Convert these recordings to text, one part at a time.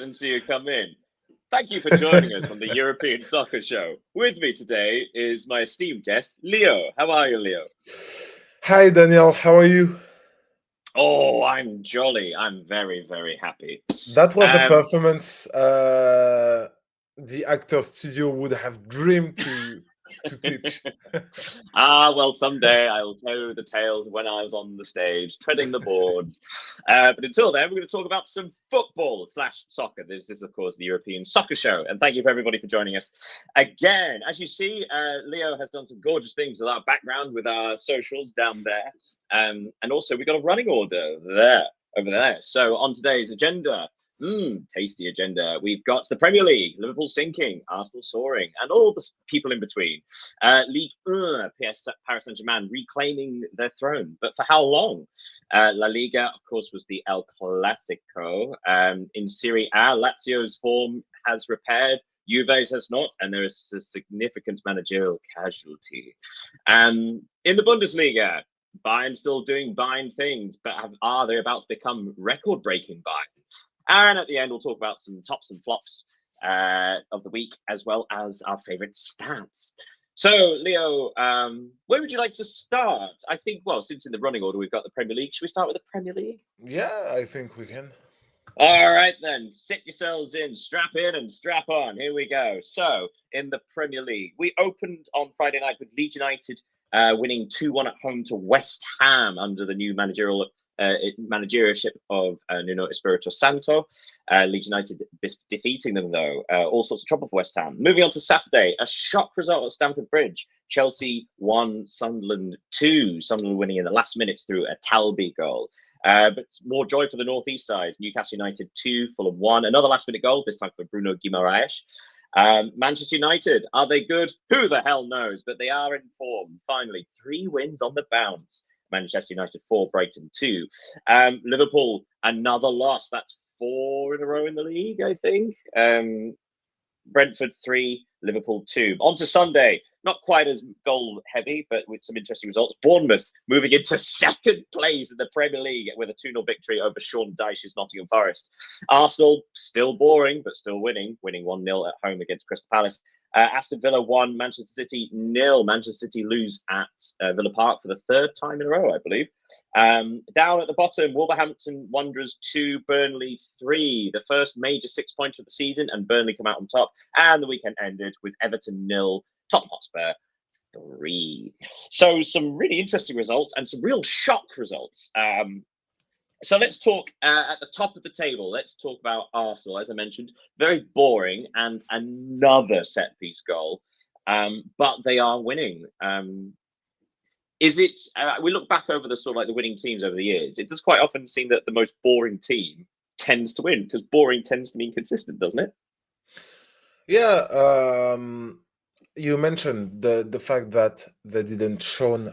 and see you come in. Thank you for joining us on the European Soccer Show. With me today is my esteemed guest, Leo. How are you, Leo? Hi, Daniel. How are you? Oh, I'm jolly. I'm very, very happy. That was a performance the actor studio would have dreamed to teach. Well, someday I will tell the tales when I was on the stage, treading the boards. But until then, we're going to talk about some football / soccer. This is, of course, the European Soccer Show. And thank you for everybody for joining us again. As you see, Leo has done some gorgeous things with our background, with our socials down there. And also, we've got a running order over there. So on today's agenda, tasty agenda. We've got the Premier League, Liverpool sinking, Arsenal soaring, and all the people in between. Ligue 1, Paris Saint-Germain reclaiming their throne. But for how long? La Liga, of course, was the El Clasico. In Serie A, Lazio's form has repaired. Juve's has not, and there is a significant managerial casualty. In the Bundesliga, Bayern still doing Bayern things, but are they about to become record-breaking Bayern? And at the end, we'll talk about some tops and flops of the week, as well as our favorite stats. So, Leo, where would you like to start? I think, well, since in the running order we've got the Premier League, should we start with the Premier League? Yeah, I think we can. All right, then. Sit yourselves in and strap on. Here we go. So, in the Premier League, we opened on Friday night with Leeds United winning 2-1 at home to West Ham under the new managerialship of Nuno Espirito Santo. Leeds United defeating them, though. All sorts of trouble for West Ham. Moving on to Saturday, a shock result at Stamford Bridge. Chelsea 1, Sunderland 2. Sunderland winning in the last minute through a Talby goal. But more joy for the Northeast side. Newcastle United 2, Fulham 1. Another last-minute goal, this time for Bruno Guimaraes. Manchester United, are they good? Who the hell knows? But they are in form. Finally, 3 wins on the bounce. Manchester United 4, Brighton 2. Liverpool, another loss. That's 4 in a row in the league, I think. Brentford 3, Liverpool 2. On to Sunday. Not quite as goal heavy, but with some interesting results. Bournemouth moving into second place in the Premier League with a 2-0 victory over Sean Dyche's Nottingham Forest. Arsenal, still boring, but still winning 1-0 at home against Crystal Palace. Aston Villa 1, Manchester City 0. Manchester City lose at Villa Park for the 3rd time in a row, I believe. Down at the bottom, Wolverhampton Wanderers 2, Burnley 3. The first major 6-pointer of the season, and Burnley come out on top. And the weekend ended with Everton 0, Tottenham Hotspur 3. So some really interesting results and some real shock results. So let's talk at the top of the table. Let's talk about Arsenal. As I mentioned, very boring and another set-piece goal, but they are winning. Is it? We look back over the sort of like the winning teams over the years. It does quite often seem that the most boring team tends to win because boring tends to mean consistent, doesn't it? Yeah, you mentioned the fact that they didn't shine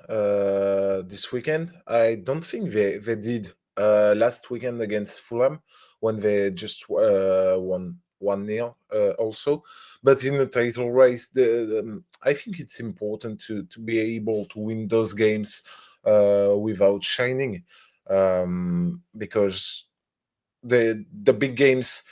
this weekend. I don't think they did last weekend against Fulham when they just won 1-0 also. But in the title race, I think it's important to be able to win those games without shining, because the big games,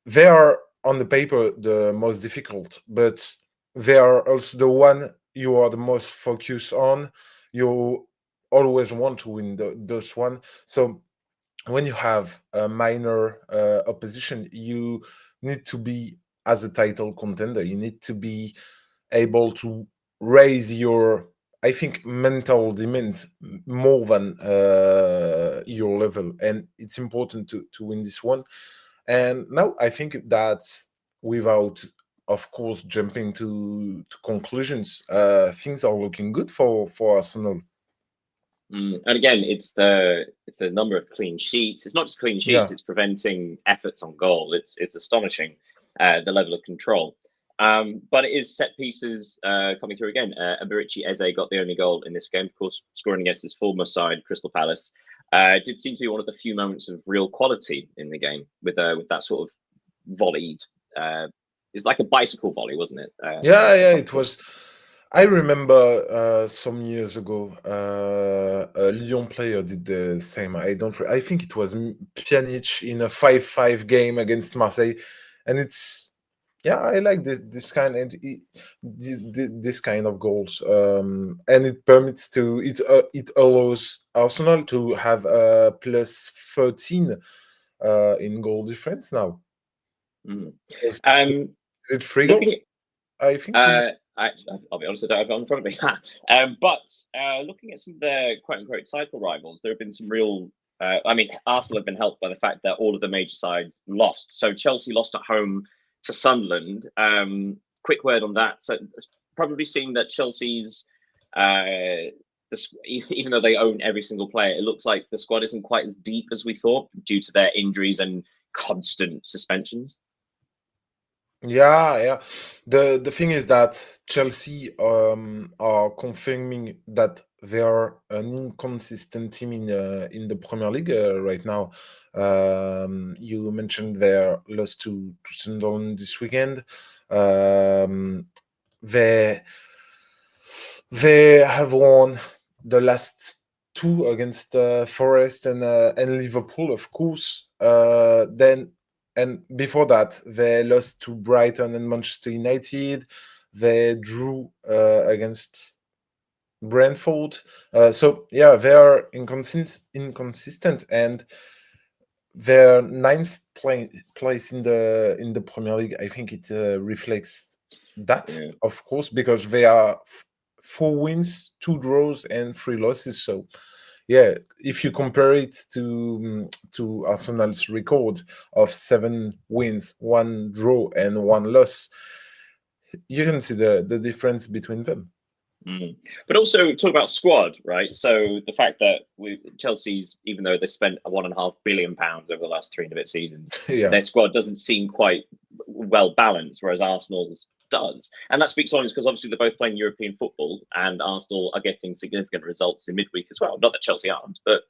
they are on the paper the most difficult, but they are also the one you are the most focused on. You always want to win those one. So when you have a minor opposition, you need to be, as a title contender, you need to be able to raise your, I think, mental demands more than your level, and it's important to win this one. And now I think that's, without, of course, jumping to conclusions, things are looking good for Arsenal. And again, it's the number of clean sheets. It's not just clean sheets; it's preventing efforts on goal. It's astonishing the level of control. But it is set pieces coming through again. Abirichi Eze got the only goal in this game, of course, scoring against his former side, Crystal Palace. It did seem to be one of the few moments of real quality in the game with that sort of volleyed. It's like a bicycle volley, wasn't it? Yeah, it was. I remember some years ago, a Lyon player did the same. I think it was Pjanic in a 5-5 game against Marseille, and it's yeah, I like this kind this kind of goals, and it allows Arsenal to have a plus 13 in goal difference now. Mm. Is Um, it three goals? looking I think. I'll be honest, I don't have it in front of me. But looking at some of the quote unquote title rivals, there have been some real. I mean, Arsenal have been helped by the fact that all of the major sides lost. So Chelsea lost at home to Sunderland. Quick word on that. So it's probably seeing that Chelsea's, even though they own every single player, it looks like the squad isn't quite as deep as we thought due to their injuries and constant suspensions. Yeah. The thing is that Chelsea are confirming that they are an inconsistent team in the Premier League right now. You mentioned their loss to Sunderland this weekend. Um, they they have won the last two against Forest and Liverpool, of course. Then and before that, they lost to Brighton and Manchester United. They drew against Brentford. So yeah, they are inconsistent, and their place in the Premier League. I think it reflects that, Yeah. of course, because they are 4 wins, 2 draws, and 3 losses. So yeah, if you compare it to Arsenal's record of 7 wins, 1 draw, and 1 loss, you can see the difference between them. Mm. But also talk about squad, right? So the fact that Chelsea's, even though they spent £1.5 billion over the last three and a bit seasons, Yeah. their squad doesn't seem quite well balanced, whereas Arsenal's does. And that speaks volumes because obviously they're both playing European football, and Arsenal are getting significant results in midweek as well. Not that Chelsea aren't, but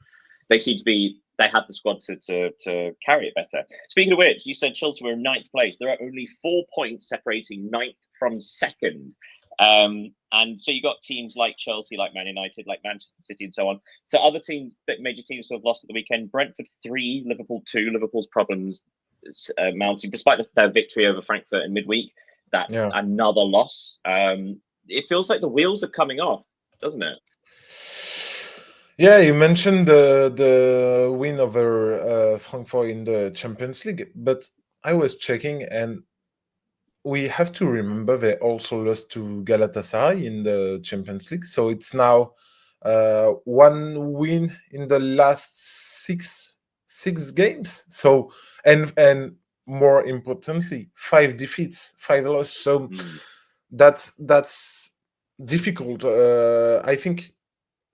they seem to be. They have the squad to carry it better. Speaking of which, you said Chelsea were in ninth place. There are only 4 points separating ninth from second. And so you got teams like Chelsea, like Man United, like Manchester City, and so on. So other teams, major teams who have lost at the weekend: Brentford 3, Liverpool 2. Liverpool's problems mounting, despite their victory over Frankfurt in midweek. That Yeah. another loss. It feels like the wheels are coming off, doesn't it? Yeah, you mentioned the win over Frankfurt in the Champions League, but I was checking, and we have to remember they also lost to Galatasaray in the Champions League. So it's now 1 win in the last six games. So and more importantly, 5 defeats, 5 losses. So that's difficult. I think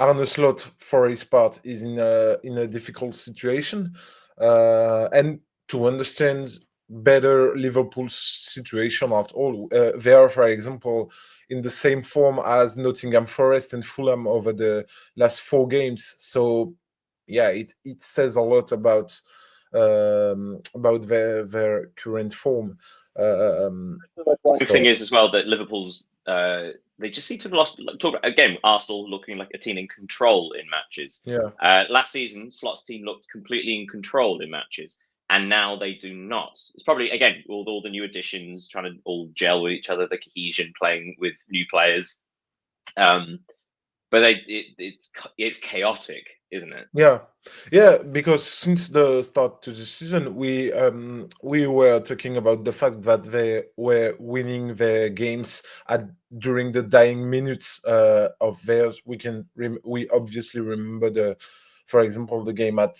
Arne Slot, for his part, is in a difficult situation, and to understand better Liverpool's situation at all, they are, for example, in the same form as Nottingham Forest and Fulham over the last 4 games. So, yeah, it says a lot about their current form. The thing So is as well that Liverpool's they just seem to have lost. Talk about, again, Arsenal looking like a team in control in matches. yeah. Last season, Slot's team looked completely in control in matches, and now they do not. It's probably again all the new additions trying to all gel with each other, the cohesion, playing with new players. But it's chaotic, isn't it? Yeah, because since the start to the season, we were talking about the fact that they were winning their games during the dying minutes of theirs. We obviously remember for example, the game at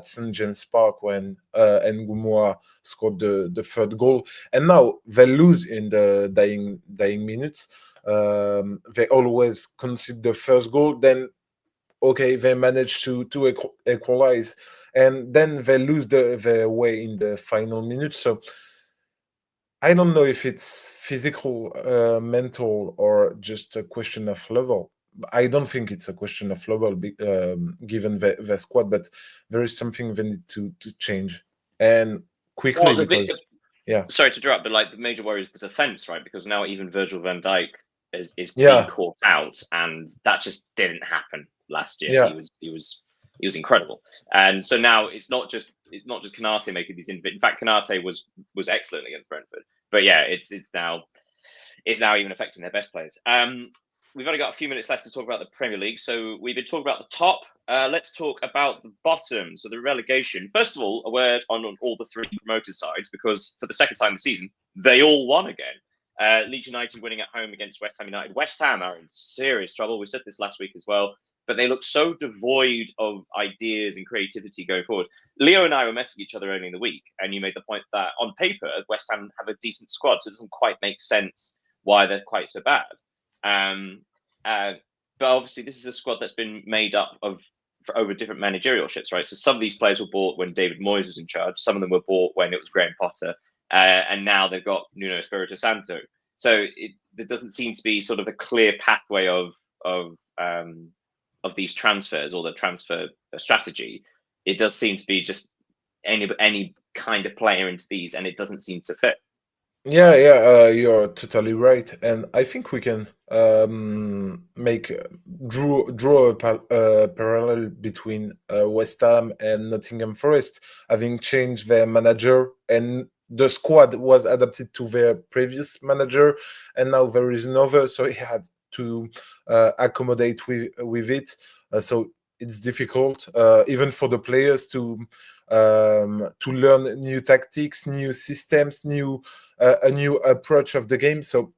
St James Park when Ngumua scored the third goal, and now they lose in the dying minutes. They always concede the first goal, then okay, they manage to equalize, and then they lose their way in the final minutes. So I don't know if it's physical, mental, or just a question of level. I don't think it's a question of level, given the squad, but there is something they need to change, and quickly, Well, because yeah. sorry to interrupt, but like the major worry is the defense, right? Because now even Virgil van Dijk is being Yeah, caught out, and that just didn't happen last year. yeah, He was incredible, and so now it's not just Kanate making these. In fact, Kanate was excellent against Brentford, but yeah, it's now even affecting their best players. We've only got a few minutes left to talk about the Premier League, so we've been talking about the top. Let's talk about the bottom, so the relegation. First of all, a word on all the three promoted sides, because for the second time this season, they all won again. Leeds United winning at home against West Ham United. West Ham are in serious trouble. We said this last week as well, but they look so devoid of ideas and creativity going forward. Leo and I were messaging each other earlier in the week, and you made the point that on paper, West Ham have a decent squad, so it doesn't quite make sense why they're quite so bad. But obviously, this is a squad that's been made up of over different managerialships, right? So some of these players were bought when David Moyes was in charge. Some of them were bought when it was Graham Potter, and now they've got Nuno Espirito Santo. So there doesn't seem to be sort of a clear pathway of these transfers or the transfer strategy. It does seem to be just any kind of player into these, and it doesn't seem to fit. yeah. You're totally right, and I think we can make draw a parallel between West Ham and Nottingham Forest, having changed their manager, and the squad was adapted to their previous manager, and now there is another, so he had to accommodate with it. So it's difficult, even for the players to learn new tactics, new systems, a new approach of the game. So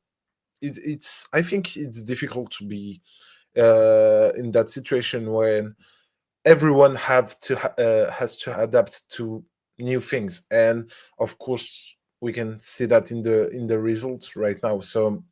it's I think it's difficult to be in that situation when everyone has to adapt to new things, and of course we can see that in the results right now. So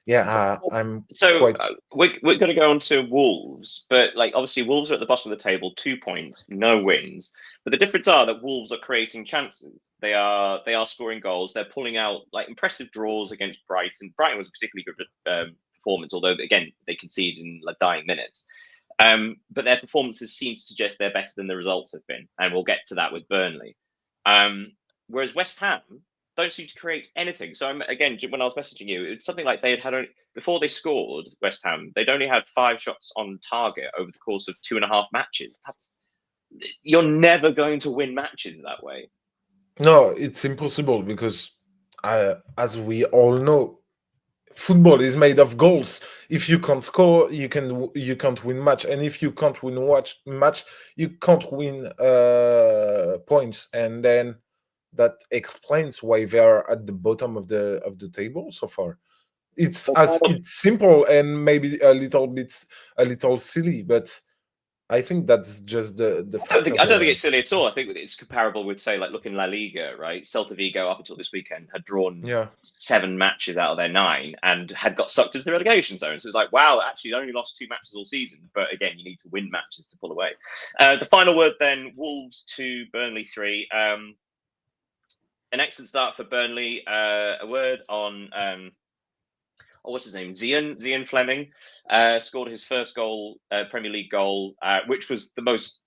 yeah, I'm So quite we're going to go on to Wolves, but like obviously Wolves are at the bottom of the table, 2 points, no wins. But the difference are that Wolves are creating chances. They are scoring goals. They're pulling out like impressive draws against Brighton. Brighton was a particularly good performance, although again they conceded in like dying minutes. But their performances seem to suggest they're better than the results have been, and we'll get to that with Burnley. Whereas West Ham don't seem to create anything. So again, when I was messaging you, it's something like they had before they scored, West Ham, they'd only had 5 shots on target over the course of 2.5 matches. You're never going to win matches that way. no, it's impossible because as we all know, football is made of goals. If you can't score, you can't win match, and if you can't win match, you can't win points, and then that explains why they are at the bottom of the table so far. It's simple and maybe a little silly, but I think that's just the fact of I don't think it's silly at all. I think it's comparable with, say, like looking La Liga, right? Celta Vigo up until this weekend had drawn yeah 7 matches out of their 9 and had got sucked into the relegation zone. So it's like, wow, actually, only lost 2 matches all season. But again, you need to win matches to pull away. The final word then: Wolves 2, Burnley 3. An excellent start for Burnley. A word on what's his name? Zian Fleming scored his first goal, Premier League goal, which was the most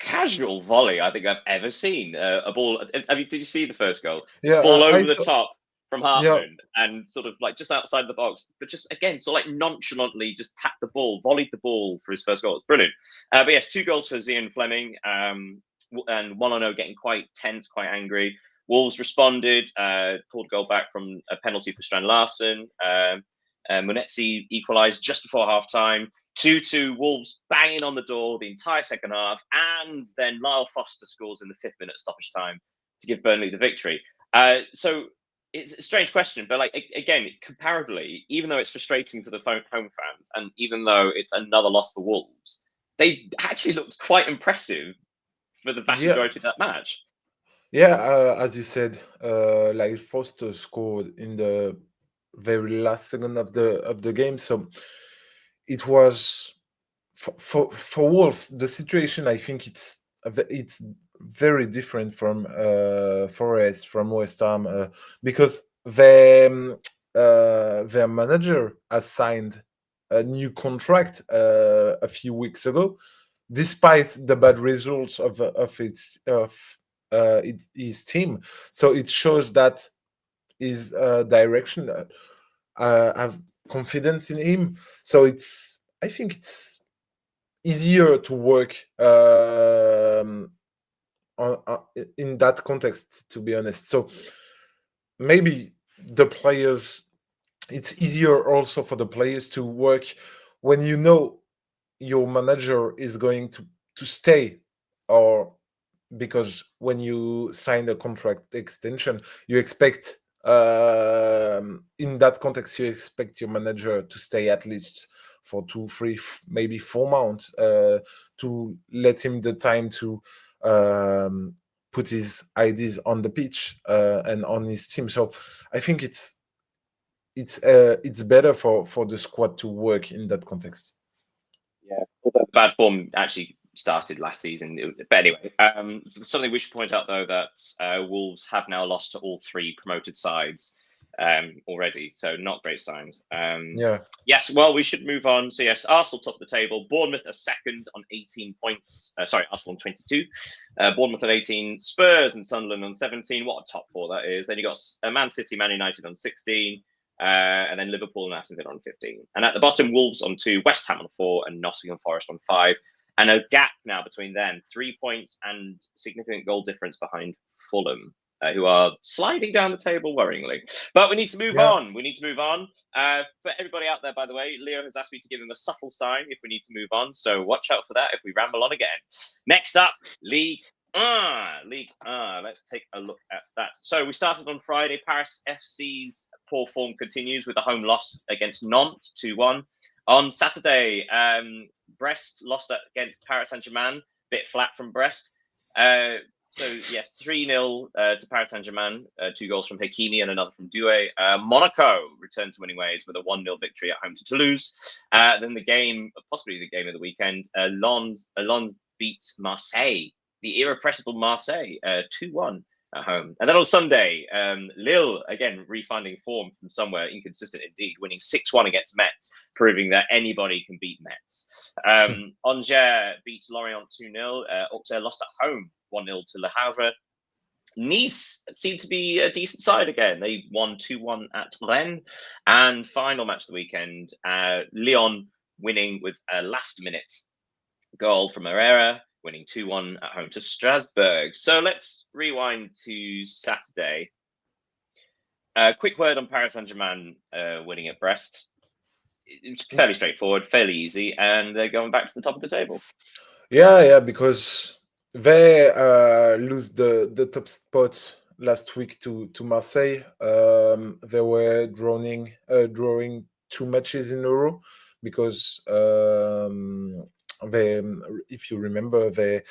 casual volley I think I've ever seen. A ball. Did you see the first goal? yeah Ball I over the saw, top from yeah Hartman and sort of like just outside the box, but just again, so like nonchalantly just tapped the ball, volleyed the ball for his first goal. It's brilliant. But yes, 2 goals for Zian Fleming, and 1-0 getting quite tense, quite angry. Wolves responded, pulled goal back from a penalty for Strand Larsen. Munetsi equalised just before half time. 2-2, Wolves banging on the door the entire second half, and then Lyle Foster scores in the 5th minute stoppage time to give Burnley the victory. So it's a strange question, but like again, comparably, even though it's frustrating for the home fans, and even though it's another loss for Wolves, they actually looked quite impressive for the vast yeah majority of that match. yeah as you said, like Foster scored in the very last second of the game, so it was for Wolves the situation. I think it's very different from Forest, from West Ham, because their manager has signed a new contract a few weeks ago, despite the bad results of his team. So it shows that his direction have confidence in him. So I think it's easier to work in that context, to be honest. So maybe the players, it's easier also for the players to work when you know your manager is going to stay, or because when you sign a contract extension, you expect in that context you expect your manager to stay at least for 2 3 maybe 4 months, to let him the time to um, put his ideas on the pitch and on his team. So I think it's better for the squad to work in that context. Yeah, bad form actually started last season. But anyway, something we should point out though that Wolves have now lost to all three promoted sides already, so not great signs. Yeah. Yes, well, we should move on. So yes, Arsenal top of the table, Bournemouth are second on 18 points. Sorry, Arsenal on 22, Bournemouth on 18, Spurs and Sunderland on 17. What a top four that is. Then you got Man City, Man United on 16. And then Liverpool and Aston Villa on 15. And at the bottom, Wolves on 2, West Ham on 4, and Nottingham Forest on 5. And a gap now between them, 3 points and significant goal difference behind Fulham, who are sliding down the table worryingly. But we need to move on. We need to move on. For everybody out there, by the way, Leo has asked me to give him a subtle sign if we need to move on. So watch out for that if we ramble on again. Next up, Ligue. Let's take a look at that. So we started on Friday. Paris FC's poor form continues with a home loss against Nantes 2-1. On Saturday, Brest lost against Paris Saint-Germain. Bit flat from Brest. So yes, 3-0 to Paris Saint-Germain. 2 goals from Hakimi and another from Doué. Monaco returned to winning ways with a 1-0 victory at home to Toulouse. Then the game, possibly the game of the weekend, Lens beat Marseille, the irrepressible Marseille, 2-1 at home. And then on Sunday, Lille, again, refinding form from somewhere, inconsistent indeed, winning 6-1 against Metz, proving that anybody can beat Metz. Angers beat Lorient 2-0. Auxerre lost at home 1-0 to Le Havre. Nice seemed to be a decent side again. They won 2-1 at Rennes. And final match of the weekend, Lyon winning with a last-minute goal from Herrera, winning 2-1 at home to Strasbourg. So let's rewind to Saturday. Quick word on Paris Saint-Germain winning at Brest. It's fairly straightforward, fairly easy, and they're going back to the top of the table. Yeah, because they lose the top spot last week to Marseille. They were drawing 2 matches in a row because they, if you remember, they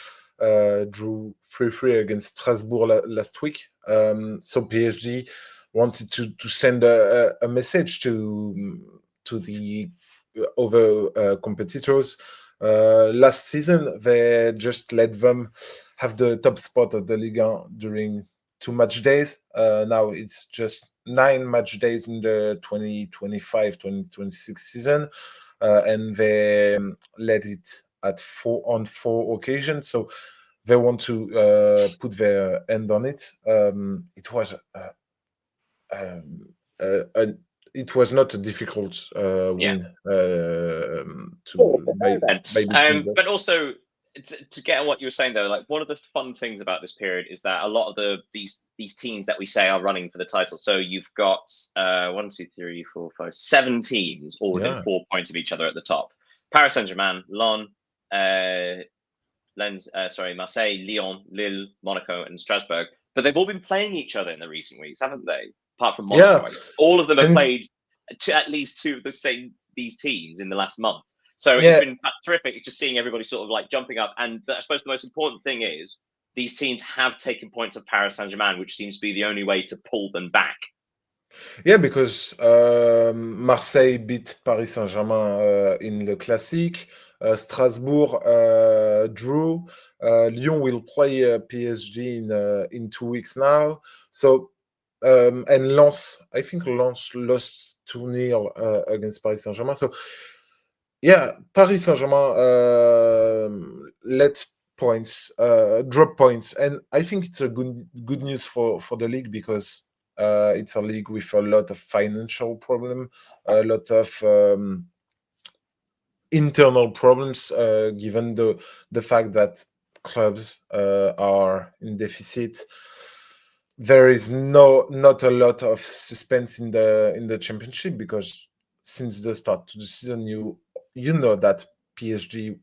drew 3-3 against Strasbourg last week. So PSG wanted to send a message to the other competitors. Last season, they just let them have the top spot of the Ligue 1 during 2 match days. Now it's just 9 match days in the 2025-2026 season, and they let it at 4 occasions. So they want to put their end on it. It was it was not a difficult win but also to get on what you were saying though, like one of the fun things about this period is that a lot of these teams that we say are running for the title. So you've got 1, 2, 3, 4, 5, 7 teams all within 4 points of each other at the top. Paris Saint-Germain, Marseille, Lyon, Lille, Monaco, and Strasbourg. But they've all been playing each other in the recent weeks, haven't they? Apart from Monaco, all of them have played at least 2 of these teams in the last month. So it's been terrific just seeing everybody sort of like jumping up. And I suppose the most important thing is these teams have taken points of Paris Saint-Germain, which seems to be the only way to pull them back. Yeah, because Marseille beat Paris Saint-Germain in the Classic. Strasbourg drew. Lyon will play PSG in 2 weeks now. So and Lens, I think Lens lost 2-0 against Paris Saint-Germain. So yeah, Paris Saint-Germain let points drop points, and I think it's a good news for the league because It's a league with a lot of financial problem, a lot of internal problems, given the fact that clubs are in deficit. There is not a lot of suspense in the championship, because since the start of the season, you know that PSG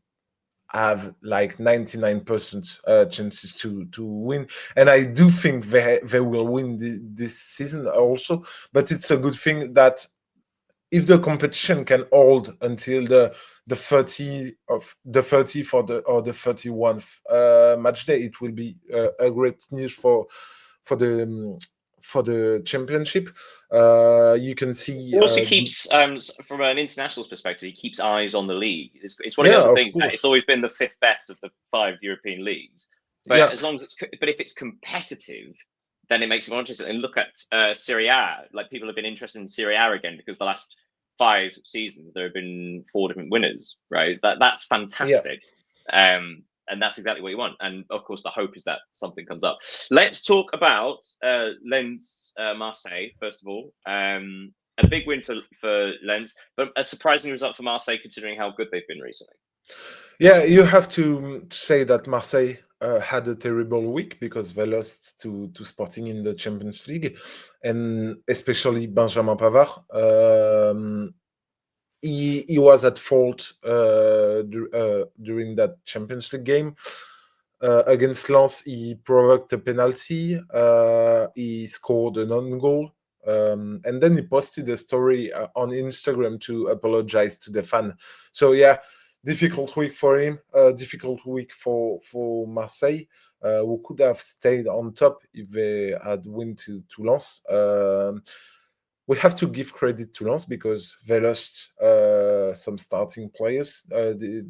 have like 99% chances to win, and I do think they will win this season also. But it's a good thing that if the competition can hold until the 30th or the 31th match day, it will be a great news for the for the championship. You can see, It also keeps, from an international perspective, he keeps eyes on the league. It's one of yeah, the other of things that it's course, always been the fifth best of the 5 European leagues. But yeah, as long as but if it's competitive, then it makes it more interesting. And look at Serie A. Like, people have been interested in Serie A again because the last 5 seasons there have been 4 different winners. Right? That's yeah. fantastic. And that's exactly what you want. And of course, the hope is that something comes up. Let's talk about Lens Marseille first of all. A big win for Lens, but a surprising result for Marseille considering how good they've been recently. Yeah, you have to say that Marseille had a terrible week because they lost to Sporting in the Champions League, and especially Benjamin Pavard. He was at fault during that Champions League game. Against Lens, he provoked a penalty. He scored an own goal. And then he posted a story on Instagram to apologize to the fan. So yeah, difficult week for him. Difficult week for Marseille, who could have stayed on top if they had won to Lens. We have to give credit to Lens because they lost some starting players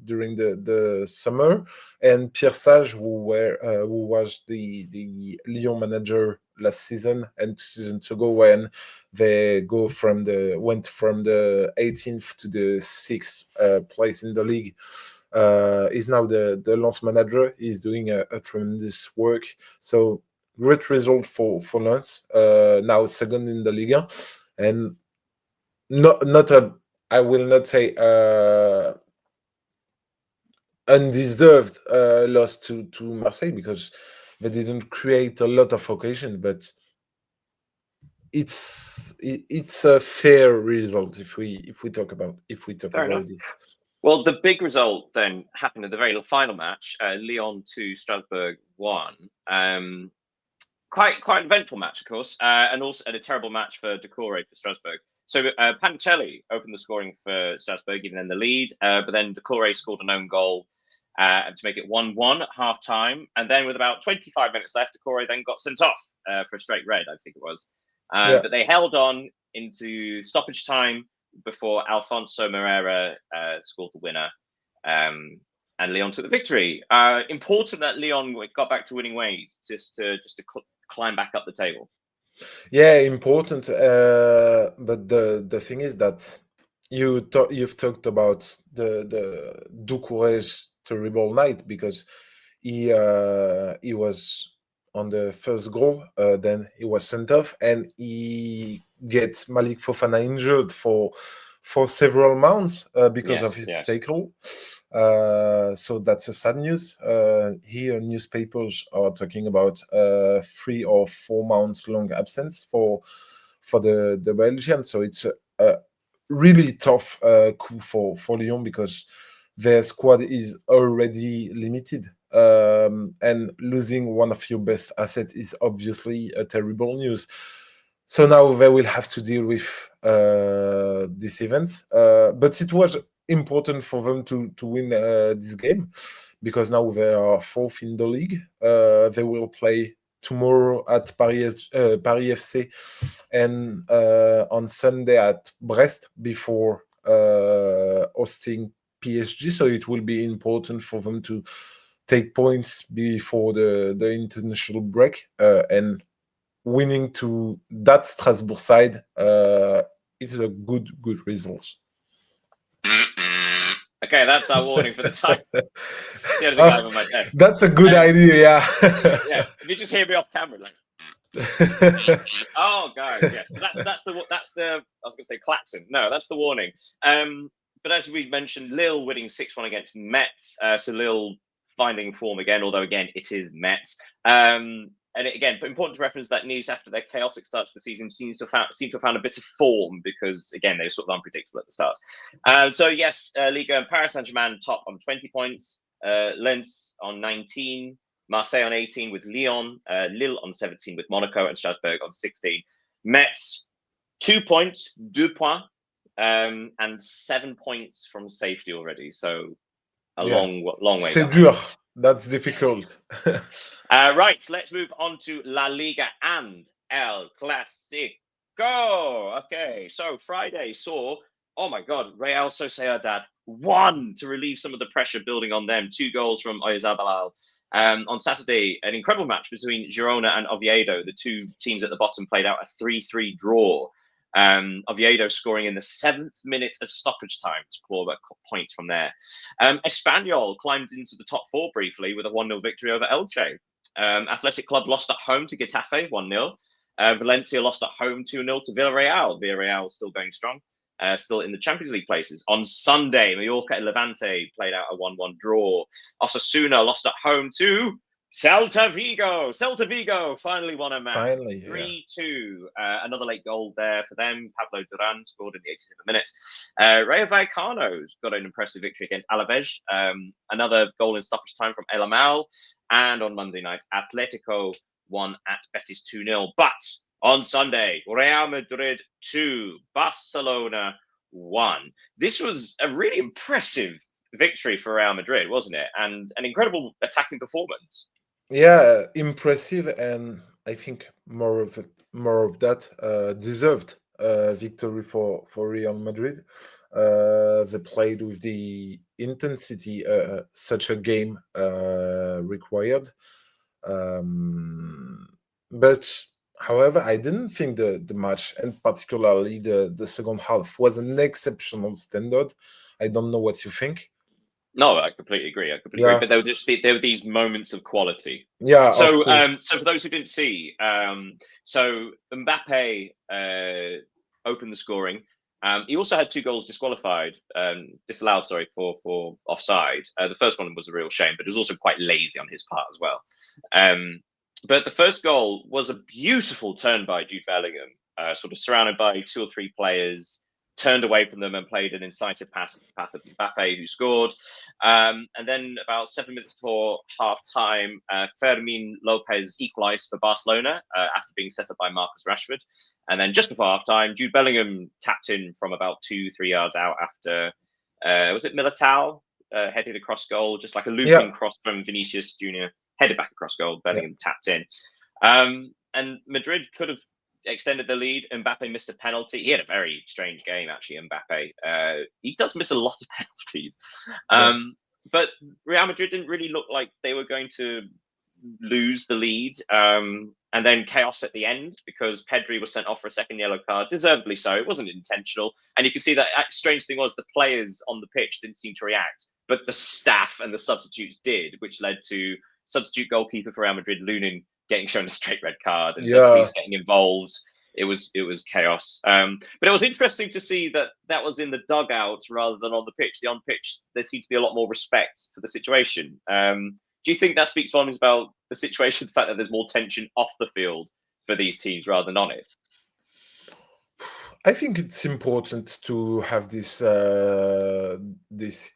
during the summer, and Pierre Sage, who was the Lyon manager last season and 2 seasons ago, when they went from the 18th to the 6th place in the league, is now the Lens manager. He's doing a tremendous work. So great result for Lens, now second in the Ligue 1, and not a, I will not say undeserved loss to Marseille, because they didn't create a lot of occasion, but it's a fair result if we talk about Fair enough. it. Well, the big result then happened in the very final match. Lyon 2, Strasbourg 1. Quite an eventful match, of course, and also a terrible match for Decore for Strasbourg. So Pancelli opened the scoring for Strasbourg, giving them the lead, but then Decore scored an own goal to make it 1-1 at half time. And then with about 25 minutes left, Decore then got sent off for a straight red, I think it was. Yeah. But they held on into stoppage time before Alfonso Moreira scored the winner. And Lyon took the victory. Important that Lyon got back to winning ways, just to climb back up the table. Yeah, important. But the thing is that you've talked about the Doucouré's terrible night, because he was on the first goal, then he was sent off, and he gets Malik Fofana injured for several months because of his tackle. So that's a sad news. Here, newspapers are talking about 3 or 4 months long absence for the Belgian. So it's a really tough coup for Lyon, because their squad is already limited. And losing one of your best assets is obviously a terrible news. So now they will have to deal with this event. But it was important for them to win this game, because now they are 4th in the league. They will play tomorrow at Paris FC, and on Sunday at Brest, before hosting PSG. So it will be important for them to take points before the international break, and winning to that Strasbourg side is a good result. Okay, that's our warning for the time. The other guy on my desk. That's a good idea, yeah. Yeah, if you just hear me off camera, like. Oh, guys, yes. So that's the I was going to say klaxon. No, that's the warning. But as we mentioned, Lille winning 6-1 against Metz. So Lille finding form again, although again it is Metz. And again, but important to reference that Nice, after their chaotic start to the season, seem to have found a bit of form because again they were sort of unpredictable at the start. So yes, Ligue and Paris Saint-Germain top on 20 points, Lens on 19. Marseille on 18 with Lyon, Lille on 17 with Monaco, and Strasbourg on 16. Metz, 2 points, 2 points, and 7 points from safety already. So a Yeah. long way C'est behind. dur. That's difficult. Right, let's move on to La Liga and El Clasico. Okay, so Friday saw, oh my God, Real Sociedad won to relieve some of the pressure building on them. 2 goals from Oyarzabal. On Saturday, an incredible match between Girona and Oviedo. The 2 teams at the bottom played out a 3-3 draw. Oviedo scoring in the 7th minute of stoppage time to claw a point from there. Espanyol climbed into the top 4 briefly with a 1-0 victory over Elche. Athletic Club lost at home to Getafe 1-0. Valencia lost at home 2-0 to Villarreal. Villarreal still going strong. Still in the Champions League places. On Sunday, Mallorca and Levante played out a 1-1 draw. Osasuna lost at home to Celta Vigo. Celta Vigo finally won a match. Finally, 3-2. Another late goal there for them. Pablo Duran scored in the 87th minute. Rayo Vallecano got an impressive victory against Alaves. Another goal in stoppage time from El Amal. And on Monday night, Atletico won at Betis 2-0. But on Sunday, Real Madrid 2, Barcelona 1. This was a really impressive victory for Real Madrid, wasn't it? And an incredible attacking performance. Yeah, impressive, and I think more of that deserved victory for Real Madrid. They played with the intensity such a game required. But however, I didn't think the match, and particularly the second half, was an exceptional standard. I don't know what you think. No, I completely agree. Yeah, But there were these moments of quality. yeah, of So, course. so for those who didn't see, so Mbappe opened the scoring. He also had 2 goals disqualified, disallowed, sorry, for offside. The first one was a real shame, but it was also quite lazy on his part as well. But the first goal was a beautiful turn by Jude Bellingham, sort of surrounded by 2 or 3 players, turned away from them and played an incisive pass to Mbappe, who scored. And then about 7 minutes before half-time, Fermin Lopez equalised for Barcelona after being set up by Marcus Rashford. And then just before half-time, Jude Bellingham tapped in from about 2-3 yards out after, was it Militao? Headed across goal, just like a looping cross from Vinicius Jr., headed back across goal, Bellingham tapped in. And Madrid could have extended the lead. Mbappe missed a penalty. He had a very strange game, actually, Mbappe. He does miss a lot of penalties. But Real Madrid didn't really look like they were going to lose the lead. And then chaos at the end because Pedri was sent off for a second yellow card, deservedly so. It wasn't intentional. And you can see that strange thing was the players on the pitch didn't seem to react, but the staff and the substitutes did, which led to substitute goalkeeper for Real Madrid, Lunin, getting shown a straight red card and the police getting involved. It was chaos. But it was interesting to see that was in the dugout rather than on the pitch. The on pitch, there seemed to be a lot more respect for the situation. Do you think that speaks volumes about the situation, the fact that there's more tension off the field for these teams rather than on it? I think it's important to have this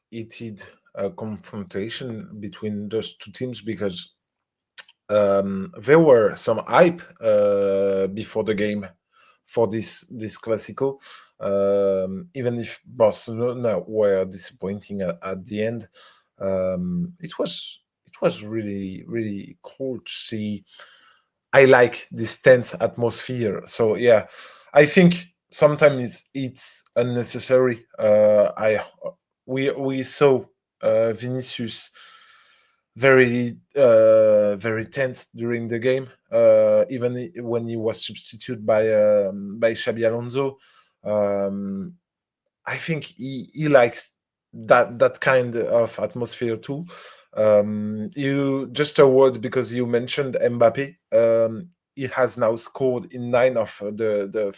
heated confrontation between those 2 teams because there were some hype before the game for this Clasico. Even if Barcelona were disappointing at the end, it was really cool to see. I like this tense atmosphere. So yeah, I think sometimes it's unnecessary. We saw Vinicius very tense during the game, even when he was substituted by Xabi Alonso. I think he likes that kind of atmosphere too. You just a word because you mentioned Mbappe. he has now scored in 9 of the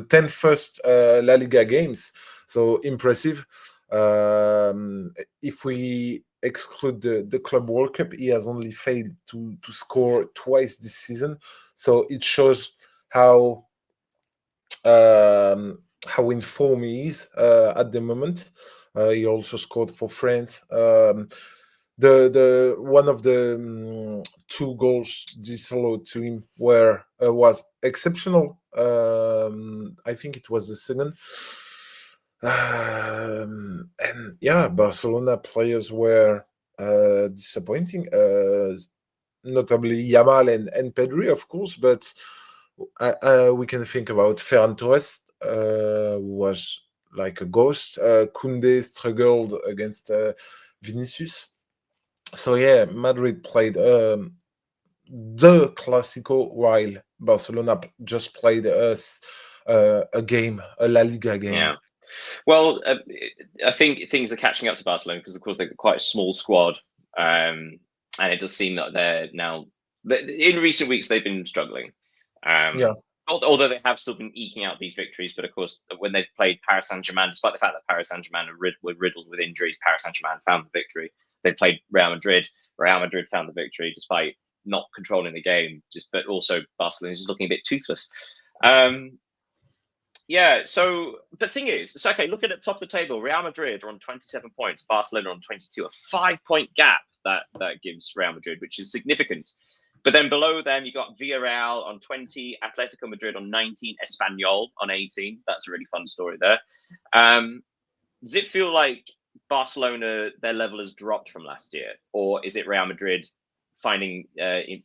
10 first La Liga games. So impressive. If we exclude the Club World Cup, he has only failed to score twice this season. So it shows how in form he is at the moment. He also scored for France. The one of the 2 goals disallowed to him was exceptional. I think it was the second. And yeah, Barcelona players were disappointing, notably Yamal and Pedri, of course, but we can think about Ferran Torres, who was like a ghost. Koundé struggled against Vinicius. So yeah, Madrid played the Clásico, while Barcelona just played a game, a La Liga game. Yeah. Well, I think things are catching up to Barcelona because, of course, they've got quite a small squad, and it does seem that they're now. In recent weeks, they've been struggling. Yeah. Although they have still been eking out these victories, but of course, when they've played Paris Saint-Germain, despite the fact that Paris Saint-Germain were riddled with injuries, Paris Saint-Germain found the victory. They played Real Madrid. Real Madrid found the victory despite not controlling the game. But also Barcelona is just looking a bit toothless. Yeah, so the thing is, so okay, look at the top of the table. Real Madrid are on 27 points, Barcelona on 22, a 5-point gap that gives Real Madrid, which is significant. But then below them, you got Villarreal on 20, Atletico Madrid on 19, Espanyol on 18. That's a really fun story there. Does it feel like Barcelona, their level has dropped from last year? Or is it Real Madrid finding, I'm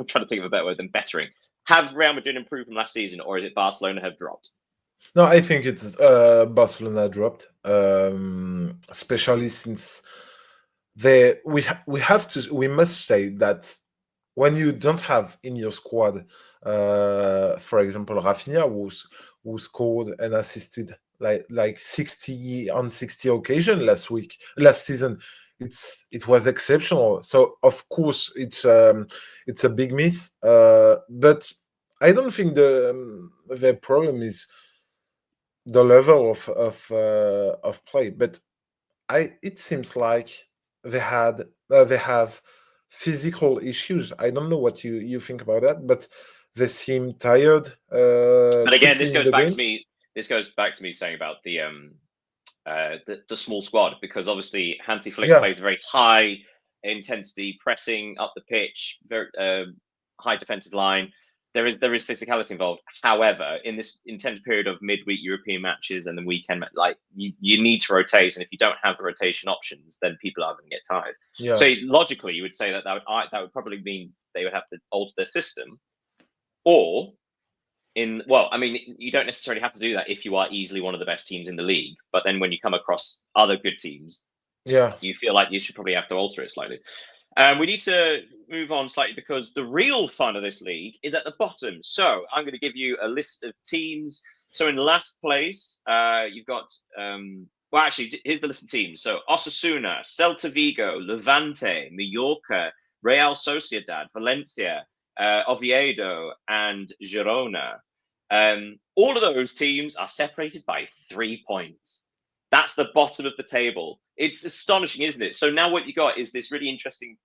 trying to think of a better word than bettering. Have Real Madrid improved from last season, or is it Barcelona have dropped? No, I think it's Barcelona dropped, especially since we must say that when you don't have in your squad, for example, Rafinha, who scored and assisted like 60 on 60 occasions last season, it was exceptional. So of course it's a big miss, but I don't think the problem is the level of play, but it seems like they have physical issues. I don't know what you think about that, but they seem tired. But again, Quickly this in goes the back to games. me. This goes back to me saying about the small squad, because obviously Hansi Flick Yeah, plays a very high intensity pressing up the pitch, very high defensive line. There is physicality involved. However, in this intense period of midweek European matches and the weekend, like you need to rotate, and if you don't have the rotation options, then people are going to get tired. yeah, So logically, you would say that would probably mean they would have to alter their system, or I mean, you don't necessarily have to do that if you are easily one of the best teams in the league. But then when you come across other good teams, yeah, you feel like you should probably have to alter it slightly. We need to move on slightly because the real fun of this league is at the bottom. So I'm going to give you a list of teams. So in last place, you've got, well, actually, here's the list of teams. So Osasuna, Celta Vigo, Levante, Mallorca, Real Sociedad, Valencia, Oviedo, and Girona. All of those teams are separated by 3 points. That's the bottom of the table. It's astonishing, isn't it? So now what you got is this really interesting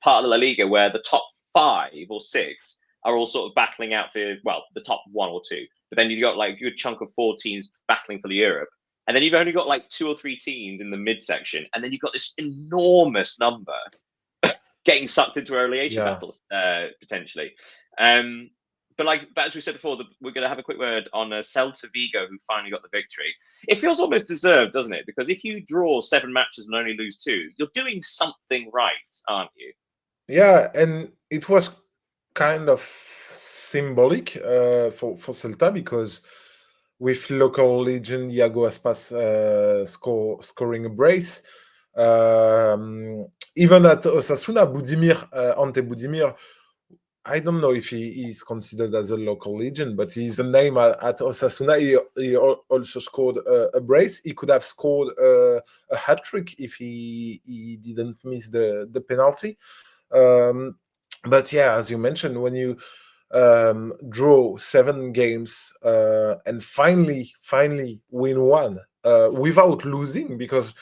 part of the La Liga where the top 5 or 6 are all sort of battling out for, well, the top 1 or 2. But then you've got like a good chunk of 4 teams battling for the Europe. And then you've only got like 2 or 3 teams in the midsection. And then you've got this enormous number getting sucked into a relegation battles, potentially. But as we said before, we're going to have a quick word on Celta Vigo, who finally got the victory. It feels almost deserved, doesn't it? Because if you draw 7 matches and only lose 2, you're doing something right, aren't you? yeah, and it was kind of symbolic for Celta, because with local legend Iago Aspas scoring a brace. Even at Osasuna, Ante Budimir, I don't know if he is considered as a local legend, but he's a name at Osasuna. He also scored a brace. He could have scored a hat trick if he didn't miss the penalty. But yeah, as you mentioned, when you draw 7 games and finally win one without losing, because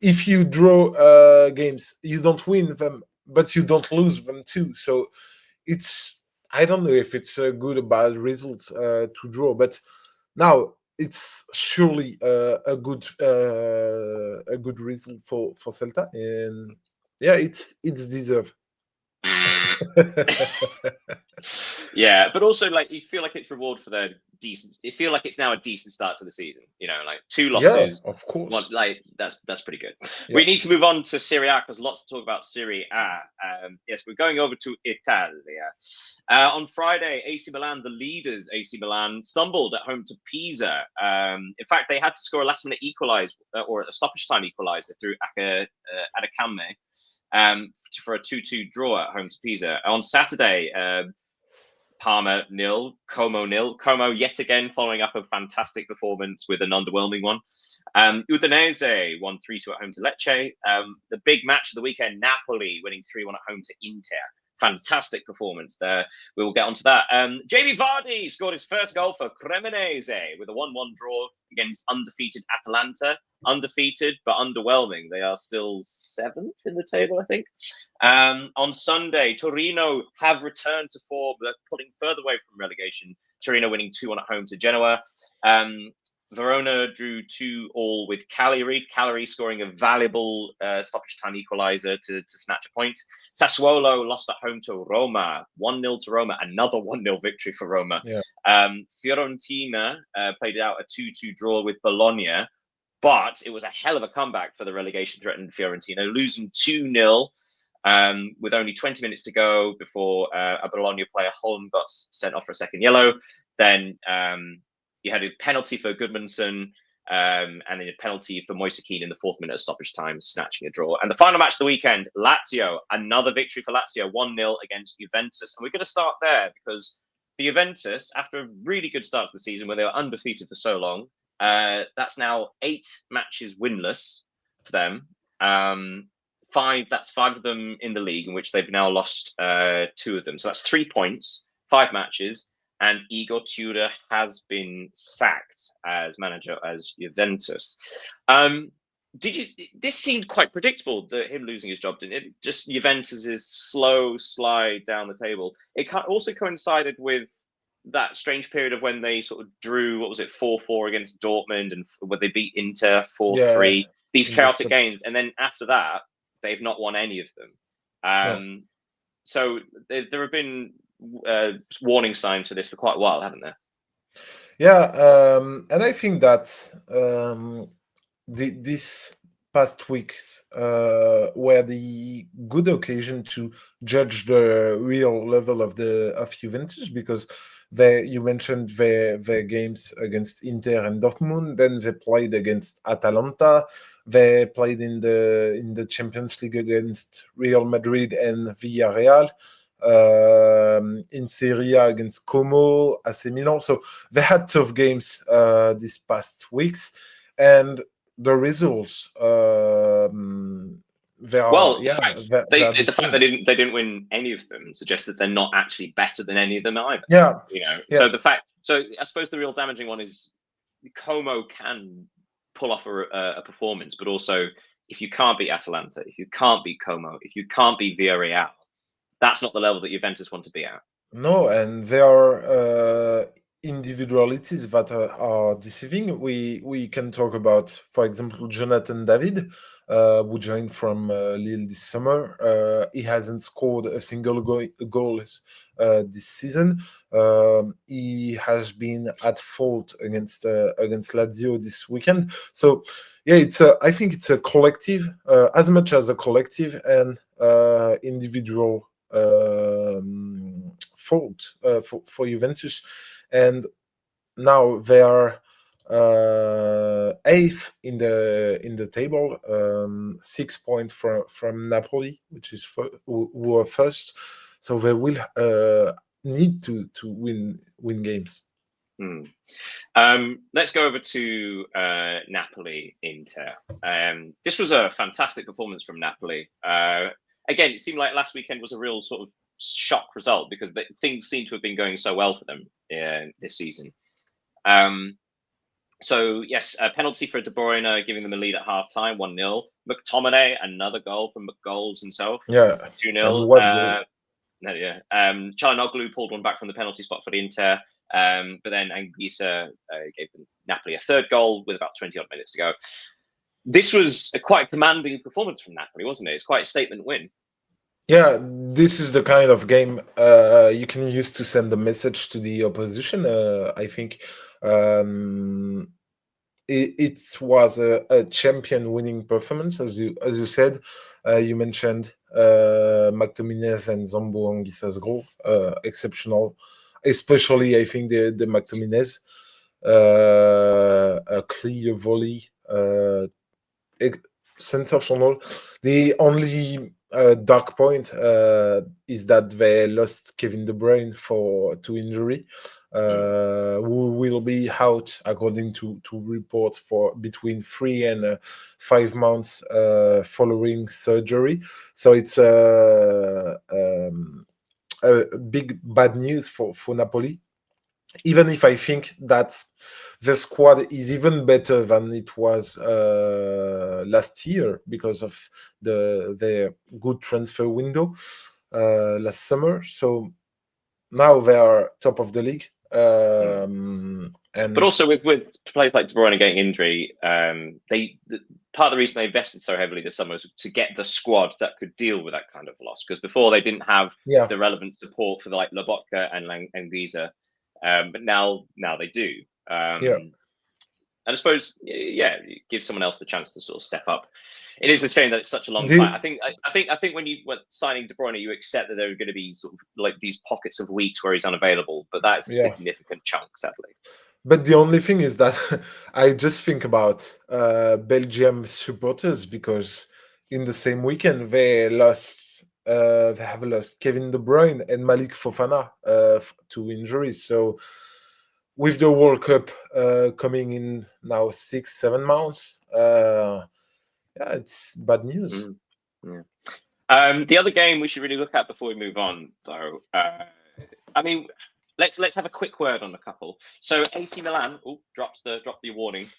if you draw games, you don't win them, but you don't lose them too. So it's, I don't know if it's a good or bad result to draw, but now it's surely a good result for Celta, and yeah, it's deserved. Mm. Yeah, but also like you feel like it's reward for their decent. You feel like it's now a decent start to the season. You know, like 2 Yeah, losses, of one course. like that's pretty good. Yeah. We need to move on to Serie A because lots to talk about Serie A. Yes, we're going over to Italia. On Friday, AC Milan, the leaders, AC Milan, stumbled at home to Pisa. In fact, they had to score a last-minute equaliser or a stoppage time equaliser through Adekame for a 2-2 draw at home to Pisa. On Saturday, Parma 0, Como 0. Como yet again following up a fantastic performance with an underwhelming one. Udinese won 3-2 at home to Lecce. The big match of the weekend, Napoli winning 3-1 at home to Inter. Fantastic performance there. We will get onto that. Jamie Vardy scored his first goal for Cremonese with a 1-1 draw against undefeated Atalanta. Undefeated, but underwhelming. They are still 7th in the table, I think. On Sunday, Torino have returned to form. They're pulling further away from relegation. Torino winning 2-1 at home to Genoa. Verona drew 2-2 with Cagliari. Cagliari scoring a valuable stoppage time equaliser to snatch a point. Sassuolo lost at home to Roma. 1-0 to Roma. Another 1-0 victory for Roma. Yeah. Fiorentina played out a 2-2 draw with Bologna. But it was a hell of a comeback for the relegation-threatened Fiorentina, losing 2-0 with only 20 minutes to go before a Bologna player, Holm, got sent off for a second yellow. Then you had a penalty for Goodmanson, and then a penalty for Moise Kean in the 4th minute of stoppage time, snatching a draw. And the final match of the weekend, Lazio, another victory for Lazio, 1-0 against Juventus. And we're going to start there because for Juventus, after a really good start to the season where they were undefeated for so long, that's now 8 matches winless for them. That's 5 of them in the league, in which they've now lost 2 of them. So that's 3 points, 5 matches, and Igor Tudor has been sacked as manager as Juventus. This seemed quite predictable, that him losing his job, didn't it? Just Juventus's slow slide down the table. It also coincided with that strange period of when they sort of drew, 4-4 against Dortmund, and where they beat Inter 4-3. Yeah. These chaotic games, and then after that, they've not won any of them. No. So there have been warning signs for this for quite a while, haven't there? Yeah, and I think that this past weeks were the good occasion to judge the real level of Juventus, because you mentioned their games against Inter and Dortmund. Then they played against Atalanta. They played in the Champions League against Real Madrid and Villarreal. In Serie A against Como, AC Milan. So they had tough games these past weeks, and the results they are, The fact they are the the fact same. they didn't win any of them suggests that they're not actually better than any of them either. Yeah, You know, yeah. so I suppose the real damaging one is Como can pull off a performance, but also if you can't beat Atalanta, if you can't beat Como, if you can't beat Villarreal, that's not the level that Juventus want to be at. No, and there are individualities that are deceiving. We can talk about, for example, Jonathan David, who joined from Lille this summer. He hasn't scored a single goal this season. He has been at fault against Lazio this weekend. So yeah, I think it's a collective, as much as a collective and individual fault for Juventus, and now they are 8th in the table, 6 points from Napoli, which is who are first. So they will need to win games. Let's go over to Napoli Inter. This was a fantastic performance from Napoli. Again, it seemed like last weekend was a real sort of shock result because things seem to have been going so well for them this season. So yes, a penalty for De Bruyne, giving them a lead at half time, 1-0. McTominay, another goal from McGoals himself, Yeah, 2-0. and what goal? Çalhanoğlu pulled one back from the penalty spot for Inter, but then Anguissa gave Napoli a third goal with about 20 odd minutes to go. This was quite a commanding performance from Napoli, wasn't it? It's quite a statement win. Yeah, this is the kind of game you can use to send a message to the opposition. I think it was a champion-winning performance, as you said. You mentioned McTominay's and Zambo Anguissa's goal, exceptional. Especially, I think the McTominay's a clear volley, sensational. The only dark point is that they lost Kevin De Bruyne to injury, who will be out according to reports for between 3 and 5 months following surgery. So it's a big bad news for Napoli. Even if I think that the squad is even better than it was last year because of the good transfer window last summer. So now they are top of the league. But also with players like De Bruyne getting injury, part of the reason they invested so heavily this summer was to get the squad that could deal with that kind of loss. Because before they didn't have the relevant support for like Lobotka and Anguissa. But now they do. And I suppose, it gives someone else the chance to sort of step up. It is a shame that it's such a long time. I think when you were signing De Bruyne, you accept that there are going to be sort of like these pockets of weeks where he's unavailable, but that's a significant chunk, sadly. But the only thing is that I just think about Belgium supporters because in the same weekend they have lost Kevin De Bruyne and Malik Fofana to injuries. So with the World Cup coming in now 6-7 months, it's bad news. The other game we should really look at before we move on, though, I mean, let's have a quick word on a couple. So AC Milan dropped the warning.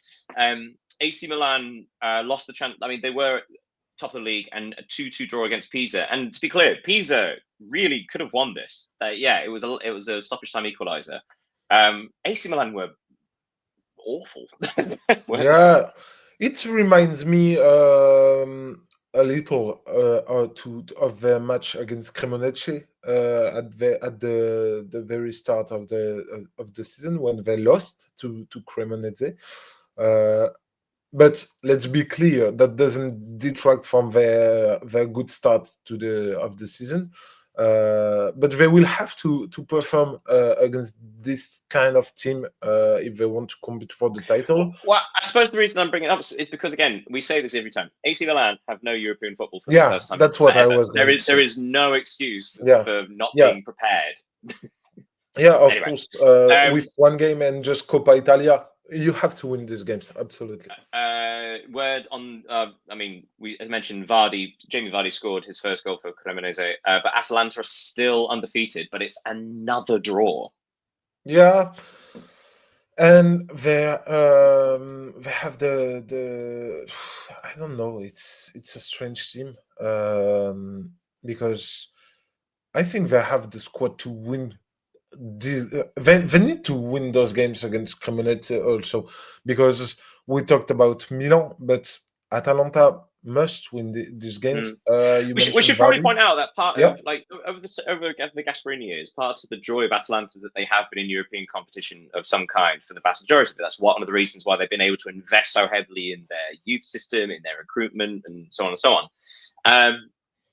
AC Milan lost the chance. I mean, they were top of the league and a 2-2 draw against Pisa. And to be clear, Pisa really could have won this. It was a stoppage time equaliser. AC Milan were awful. It reminds me a little of the match against Cremonese at the very start of the season when they lost to Cremonese. But let's be clear, that doesn't detract from their good start of the season. But they will have to perform against this kind of team if they want to compete for the title. Well, I suppose the reason I'm bringing it up is because, again, we say this every time. AC Milan have no European football for the first time. That's what I was. There is no excuse for not being prepared. Of course. With one game and just Coppa Italia, you have to win these games. Absolutely. Word on. I mean, as mentioned, Jamie Vardy scored his first goal for Cremonese, but Atalanta are still undefeated. But it's another draw. Yeah, and they have the I don't know. It's a strange team because I think they have the squad to win. They need to win those games against Cremonese also, because we talked about Milan, but Atalanta must win these games. We should probably point out that part of over the Gasperini years, part of the joy of Atalanta is that they have been in European competition of some kind for the vast majority of it. That's one of the reasons why they've been able to invest so heavily in their youth system, in their recruitment, and so on and so on.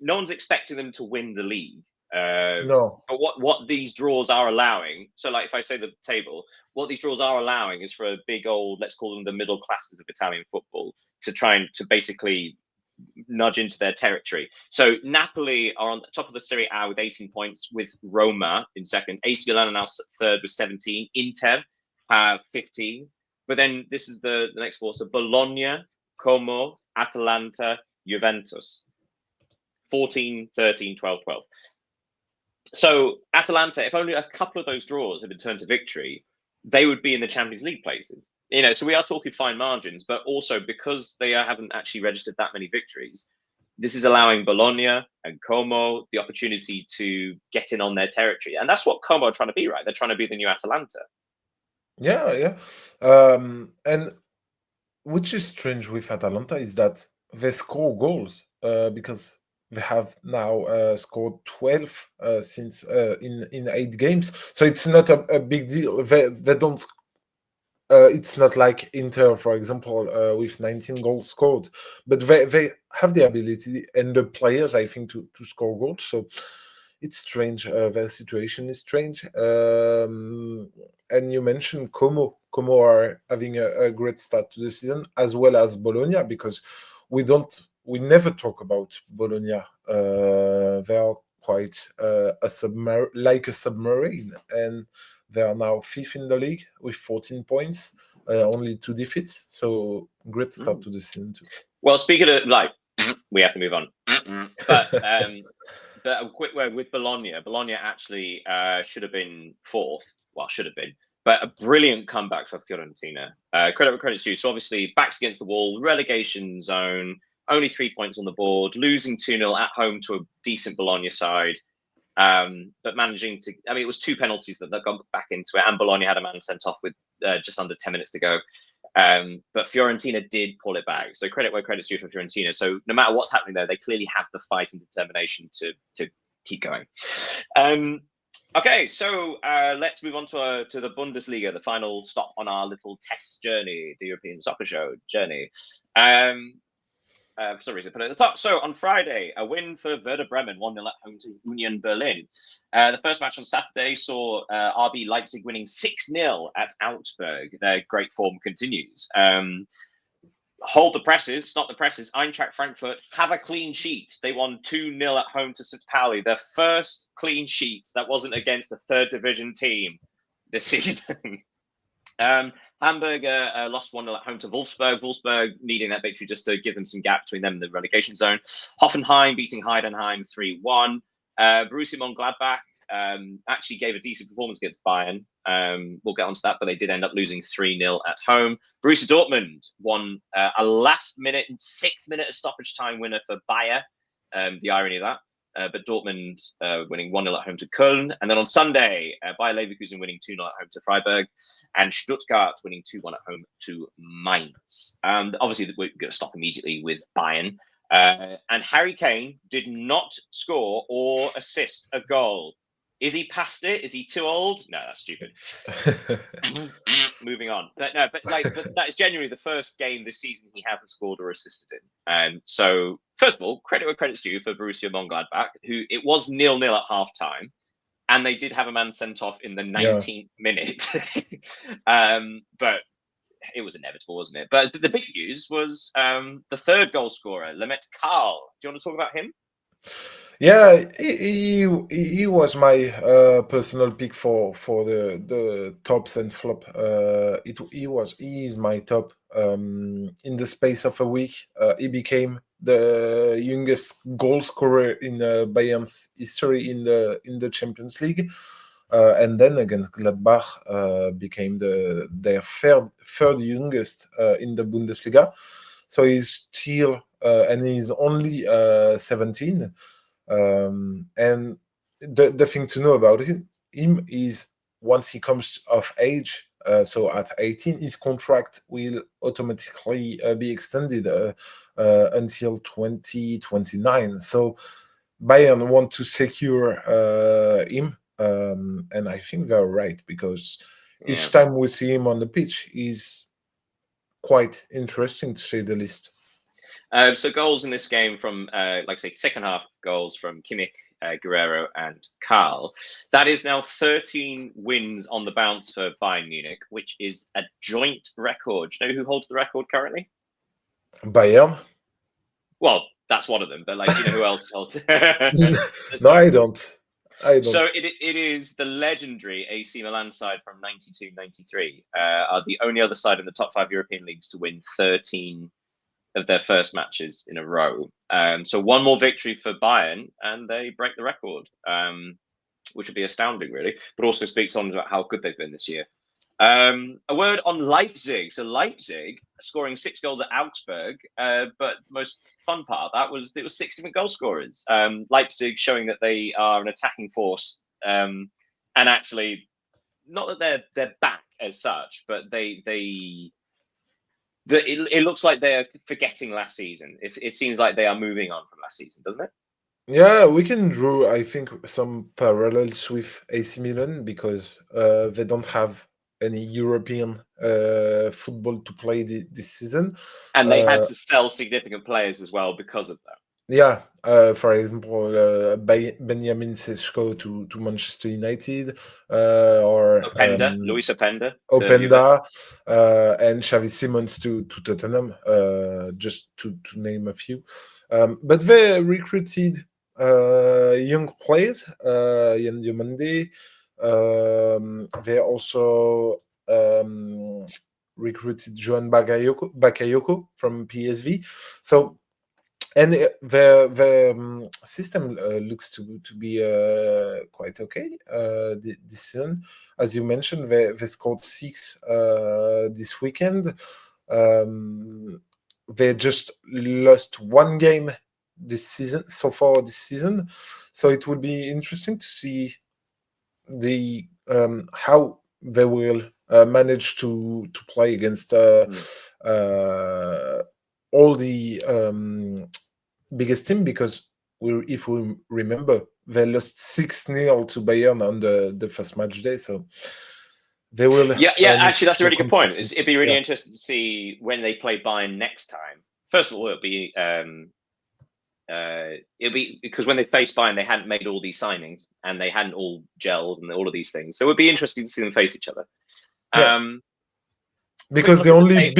No one's expecting them to win the league. No. But what these draws are allowing, so like if I say the table, what these draws are allowing is for a big old, let's call them the middle classes of Italian football, to try and to basically nudge into their territory. So Napoli are on the top of the Serie A with 18 points, with Roma in second. AC Milan are now third with 17. Inter have 15. But then this is the next four. So Bologna, Como, Atalanta, Juventus. 14, 13, 12, 12. So Atalanta, if only a couple of those draws had been turned to victory, they would be in the Champions League places. So we are talking fine margins, but also because they haven't actually registered that many victories, this is allowing Bologna and Como the opportunity to get in on their territory. And that's what Como are trying to be, right? They're trying to be the new Atalanta. Yeah. And which is strange with Atalanta is that they score goals because they have now scored 12 since in 8 games. So it's not a big deal. They don't. It's not like Inter, for example, with 19 goals scored, but they have the ability and the players, I think, to score goals. So it's strange. Their situation is strange. And you mentioned Como. Como are having a great start to the season, as well as Bologna, because we never talk about Bologna. They are quite like a submarine, and they are now fifth in the league with 14 points, only 2 defeats. So great start to the season too. Well, speaking of we have to move on. But a quick word with Bologna. Bologna actually should have been fourth. Well, should have been, but a brilliant comeback for Fiorentina. Credit where credit's due. So obviously, backs against the wall, relegation zone, only 3 points on the board, losing 2-0 at home to a decent Bologna side. But managing to, it was 2 penalties that got back into it, and Bologna had a man sent off with just under 10 minutes to go. But Fiorentina did pull it back. So credit where credit's due for Fiorentina. So no matter what's happening there, they clearly have the fight and determination to keep going. Okay, so let's move on to the Bundesliga, the final stop on our little test journey, the European Soccer Show journey. For some reason, put it at the top. So on Friday, a win for Werder Bremen, 1-0 at home to Union Berlin. The first match on Saturday saw RB Leipzig winning 6-0 at Augsburg. Their great form continues. Hold the presses, not the presses. Eintracht Frankfurt have a clean sheet. They won 2-0 at home to St. Pauli. Their first clean sheet that wasn't against a third division team this season. Hamburg lost 1-0 at home to Wolfsburg. Wolfsburg needing that victory just to give them some gap between them and the relegation zone. Hoffenheim beating Heidenheim 3-1. Borussia Mönchengladbach actually gave a decent performance against Bayern. We'll get onto that, but they did end up losing 3-0 at home. Borussia Dortmund won a last-minute, 6th minute of stoppage time winner for Bayer. The irony of that. But Dortmund winning 1-0 at home to Köln. And then on Sunday, Bayer Leverkusen winning 2-0 at home to Freiburg. And Stuttgart winning 2-1 at home to Mainz. Obviously, we're going to stop immediately with Bayern. And Harry Kane did not score or assist a goal. Is he past it? Is he too old? No, that's stupid. Moving on. But that is genuinely the first game this season he hasn't scored or assisted in. So first of all, credit where credit's due for Borussia Mönchengladbach, who it was 0-0 at half time, and they did have a man sent off in the 19th minute. But it was inevitable, wasn't it? But the big news was the third goal scorer, Lemmet Karl. Do you want to talk about him? Yeah, he was my personal pick for the tops and flop. He is my top. In the space of a week, he became the youngest goal scorer in Bayern's history in the Champions League. And then against Gladbach, became their third youngest in the Bundesliga. So he's still and he's only 17. And the thing to know about him is once he comes of age, so at 18, his contract will automatically be extended until 2029. So Bayern want to secure him, and I think they're right, because each time we see him on the pitch, he's quite interesting, to say the least. So goals in this game from, like I say, second half goals from Kimmich, Guerrero and Karl. That is now 13 wins on the bounce for Bayern Munich, which is a joint record. Do you know who holds the record currently? Bayern? Well, that's one of them, but do you know who else holds it? No, I don't. So it is the legendary AC Milan side from 92-93. Are the only other side in the top 5 European leagues to win 13 of their first matches in a row. So one more victory for Bayern and they break the record. which would be astounding, really, but also speaks on about how good they've been this year. A word on Leipzig. So Leipzig scoring 6 goals at Augsburg, but most fun part of that was it was 6 different goal scorers. Leipzig showing that they are an attacking force, and actually not that they're back as such, but it looks like they're forgetting last season. It seems like they are moving on from last season, doesn't it? Yeah, we can draw, I think, some parallels with AC Milan because they don't have any European football to play this season. And they had to sell significant players as well because of that. Yeah, for example, Benjamin Sesko to Manchester United, or Luis Openda to Juve. Openda, and Xavi Simons to Tottenham, just to name a few. But they recruited young players, Yan Diomande. They also recruited Joan Bakayoko from PSV. So, and the system looks to be quite okay this season. As you mentioned, they scored 6 this weekend. They just lost 1 game this season so far this season. So it will be interesting to see the how they will manage to play against all the biggest team, because if we remember, they lost 6-0 to Bayern on the first match day. So they will. Actually, that's a really good point. It'd be really interesting to see when they play Bayern next time. First of all, it'll be because when they faced Bayern, they hadn't made all these signings and they hadn't all gelled and all of these things. So it would be interesting to see them face each other. Because the only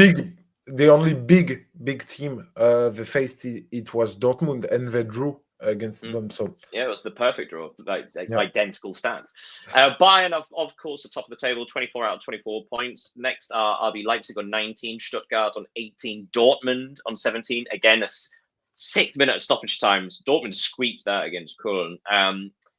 big team they faced, it was Dortmund, and they drew against them. So yeah, it was the perfect draw, like identical stats. Bayern, of course, the top of the table, 24 out of 24 points. Next are RB Leipzig on 19, Stuttgart on 18, Dortmund on 17. Again, a 6-minute stoppage times. Dortmund squeaked that against Köln,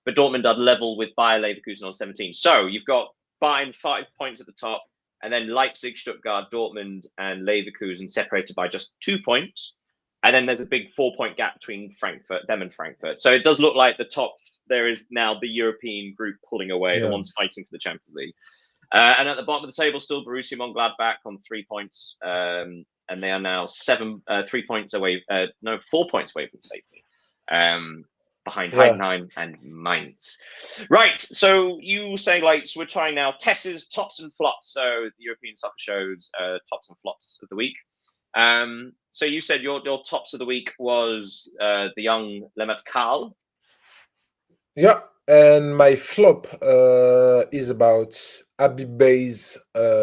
but Dortmund are level with Bayer Leverkusen on 17. So you've got Bayern 5 points at the top, and then Leipzig, Stuttgart, Dortmund, and Leverkusen separated by just 2 points. And then there's a big 4-point gap between them and Frankfurt. So it does look like the top, there is now the European group pulling away, the ones fighting for the Champions League. And at the bottom of the table, still Borussia Mönchengladbach on 3 points. And they are now 3 points away, 4 points away from safety. Behind Heidenheim and Mainz. Right, so you say, like, so we're trying now Tess's tops and flops. So the European Soccer Show's tops and flops of the week. So you said your tops of the week was the young Lemmet Karl. Yeah, and my flop is about Habib Bey's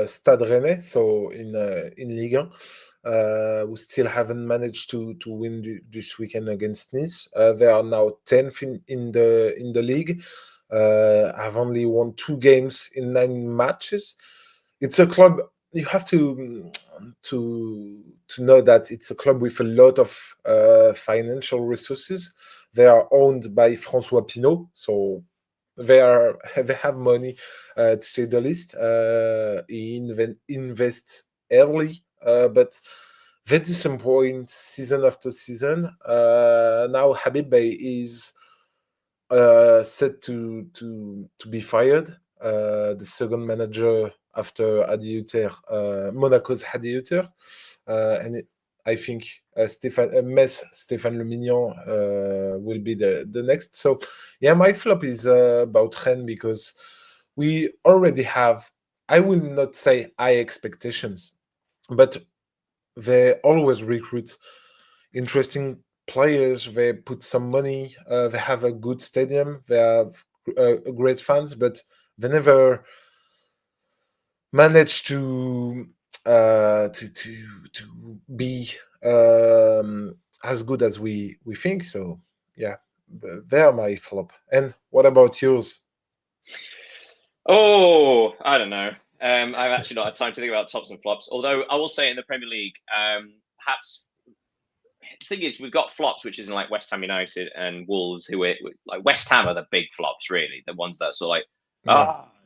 Stade Rennais, so in Ligue 1, who still haven't managed to win this weekend against Nice. They are now 10th in the league. Have only won 2 games in 9 matches. It's a club. You have to know that it's a club with a lot of financial resources. They are owned by François Pinault, so they have money, to say the least. He invest early, but they disappoint season after season. Now Habib Bey is set to be fired. The second manager after Hadi Hutter, Monaco's Hadi Hutter, and I think Stéphane Le Mignon will be the next. So yeah, my flop is about Rennes, because we already have, I will not say high expectations, but they always recruit interesting players. They put some money. They have a good stadium. They have great fans, but they never manage to be as good as we think. So yeah, they are my flop. And what about yours? Oh, I don't know. I've actually not had time to think about tops and flops. Although I will say in the Premier League, perhaps the thing is, we've got flops, which is in like West Ham United and Wolves, who are like West Ham are the big flops, really, the ones that are sort of like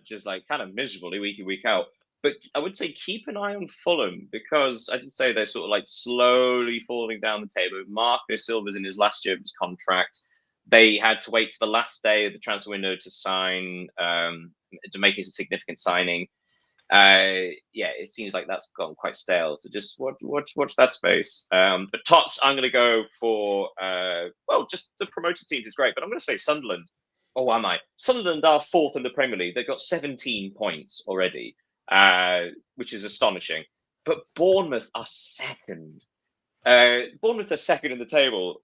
just like kind of miserably week in, week out. But I would say keep an eye on Fulham, because I did say they're sort of like slowly falling down the table. Marco Silva's in his last year of his contract. They had to wait to the last day of the transfer window to sign, to make it a significant signing. It seems like that's gone quite stale. So just watch that space. But Tots, I'm going to go for just the promoted teams is great, but I'm going to say Sunderland. Oh, am I? Sunderland are 4th in the Premier League. They've got 17 points already, which is astonishing. But Bournemouth are 2nd. Bournemouth are 2nd in the table.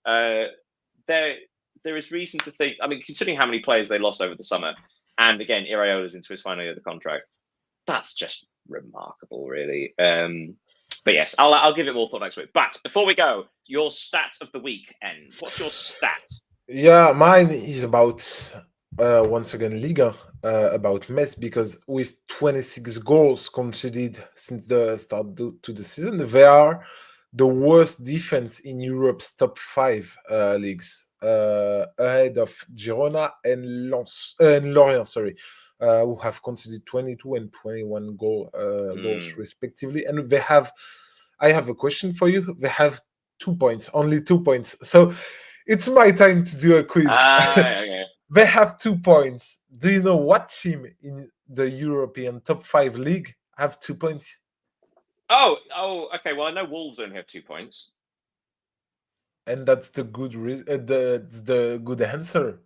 There is reason to think. I mean, considering how many players they lost over the summer, and again, Iraola's into his final year of the contract. That's just remarkable, really. But yes, I'll give it more thought next week. But before we go, your stat of the weekend. What's your stat? Yeah, mine is about once again Ligue, about Metz, because with 26 goals conceded since the start to the season, they are the worst defense in Europe's top 5 leagues, ahead of Girona and Lorient, who have conceded 22 and 21 goals respectively. And I have a question for you. They have 2 points, only 2 points. So it's my time to do a quiz. Okay. They have 2 points. Do you know what team in the European top 5 league have 2 points? Oh, okay. Well, I know Wolves only have 2 points. And that's the good the good answer.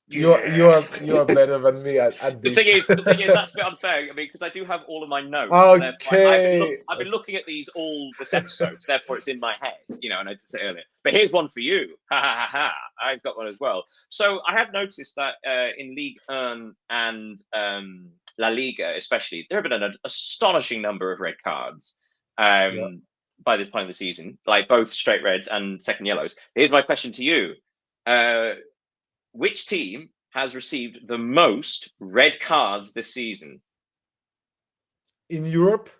You are better than me at this. The thing is, that's a bit unfair. I mean, because I do have all of my notes. Okay. I've been looking at these all this episodes. Therefore, it's in my head. And I did say earlier. But here's one for you. Ha ha ha! I've got one as well. So I have noticed that in Ligue 1 and La Liga, especially, there have been an astonishing number of red cards. By this point of the season, like both straight reds and second yellows. Here's my question to you. Which team has received the most red cards this season? In Europe?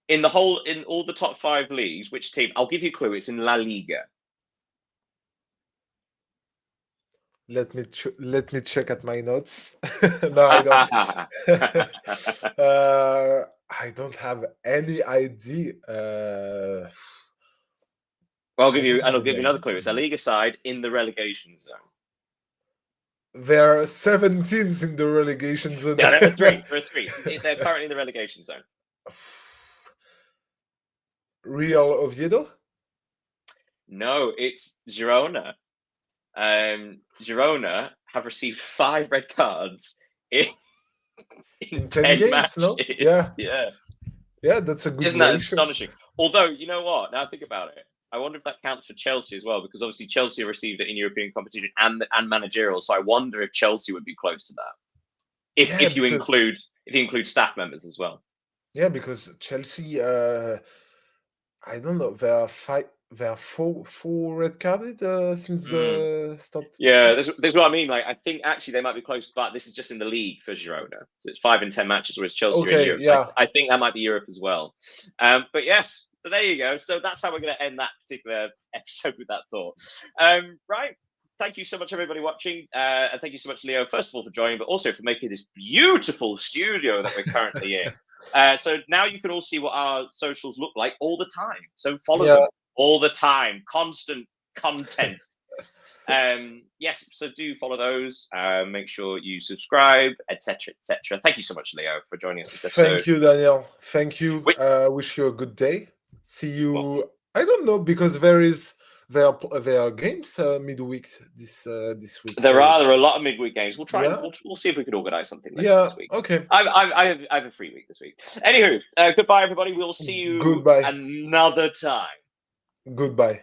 In all the top 5 leagues, which team? I'll give you a clue. It's in La Liga. Let me check at my notes. No, I don't. I don't have any idea. I'll give you another clue. It's a Liga side in the relegation zone. There are 7 teams in the relegation zone. Yeah, there are 3. There are 3. They're currently in the relegation zone. Real Oviedo? No, it's Girona. Girona have received 5 red cards in 10 games, matches. No? Yeah, that's a good. Isn't that astonishing? Although, you know what? Now think about it. I wonder if that counts for Chelsea as well, because obviously Chelsea received it in European competition and managerial. So I wonder if Chelsea would be close to that. If you include staff members as well. Yeah, because Chelsea, I don't know, there are four red carded since the start. Yeah, there's what I mean. Like, I think actually they might be close, but this is just in the league for Girona. So it's 5 in 10 matches, whereas Chelsea are in Europe. So I think that might be Europe as well. But yes. So there you go. So that's how we're going to end that particular episode with that thought. Right. Thank you so much, everybody watching. And thank you so much, Leo, first of all, for joining, but also for making this beautiful studio that we're currently in. So now you can all see what our socials look like all the time. So follow them all the time. Constant content. Yes, so do follow those. Make sure you subscribe, etc., etc. Thank you so much, Leo, for joining us this episode. Thank you, Daniel. Thank you. Wish you a good day. See you. Well, I don't know, because there are games midweek this week. There are a lot of midweek games. We'll try. We'll see if we can organise something this week. Okay. I have a free week this week. Anywho, goodbye, everybody. We'll see you another time. Goodbye.